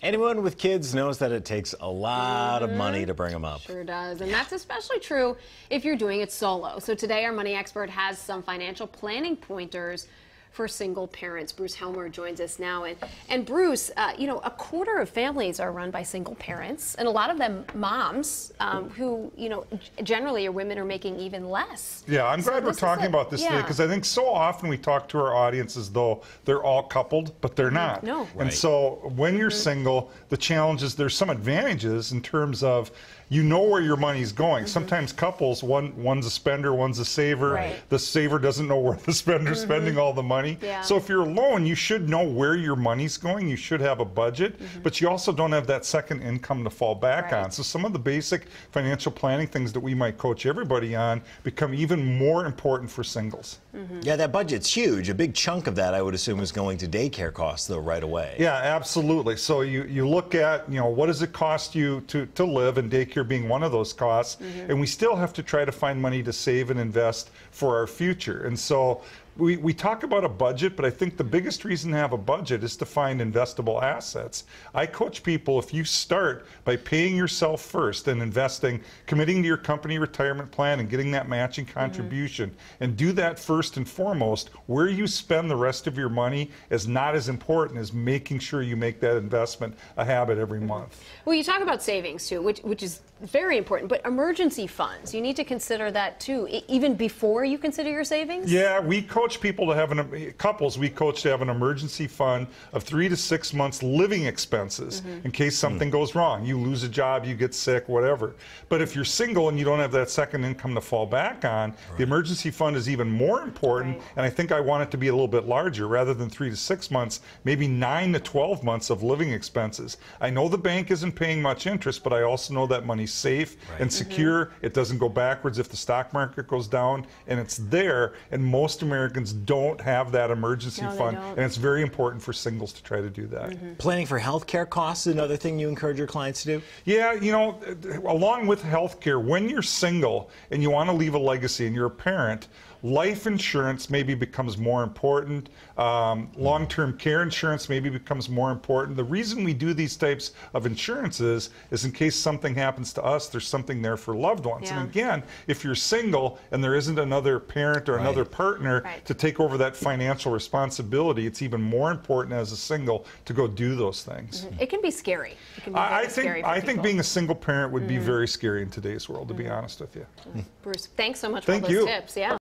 Anyone with kids knows that it takes a lot of money to bring them up. Sure does, and that's especially true if you're doing it solo. So today our money expert has some financial planning pointers for single parents. Bruce Helmer joins us now. And Bruce, you know, a quarter of families are run by single parents, and a lot of them moms who, you know, generally are women are making even less. Yeah, I'm glad we're talking about this today, because I think so often we talk to our audience as though they're all coupled, but they're not. No. And Right. so when you're single, the challenge is there's some advantages in terms of you know where your money's going. Sometimes couples, one's a spender, one's a saver. Right. The saver doesn't know where the spender's spending all the money. Yeah. So if you're alone, you should know where your money's going. You should have a budget, but you also don't have that second income to fall back Right. on. So some of the basic financial planning things that we might coach everybody on become even more important for singles. Yeah, that budget's huge. A big chunk of that, I would assume, is going to daycare costs, though, right away. Yeah, absolutely. So you look at, you know, what does it cost you to live, and daycare being one of those costs, and we still have to try to find money to save and invest for our future. And so we talk about a budget, but I think the biggest reason to have a budget is to find investable assets. I coach people, if you start by paying yourself first and investing, committing to your company retirement plan and getting that matching contribution, and do that first and foremost, where you spend the rest of your money is not as important as making sure you make that investment a habit every month. Well, you talk about savings too, which is very important, but emergency funds, you need to consider that too, even before you consider your savings? Yeah, we coach people to have couples we coach to have an emergency fund of 3 to 6 months living expenses in case something goes wrong. You lose a job, you get sick, whatever. But if you're single and you don't have that second income to fall back on, the emergency fund is even more important. And I think I want it to be a little bit larger, rather than 3 to 6 months, maybe 9 to 12 months of living expenses. I know the bank isn't paying much interest, but I also know that money's safe and secure. It doesn't go backwards if the stock market goes down, and it's there. And most Americans don't have that emergency fund, and it's very important for singles to try to do that. Planning for health care costs is another thing you encourage your clients to do? Yeah, you know, along with health care, when you're single and you want to leave a legacy and you're a parent, life insurance maybe becomes more important. Long-term care insurance maybe becomes more important. The reason we do these types of insurances is in case something happens to us, there's something there for loved ones. Yeah. And again, if you're single and there isn't another parent or another partner to take over that financial responsibility, it's even more important as a single to go do those things. It can be scary. It can be very scary for I think people. being a single parent would be very scary in today's world, to be honest with you. Bruce, thanks so much for all those tips. Yeah.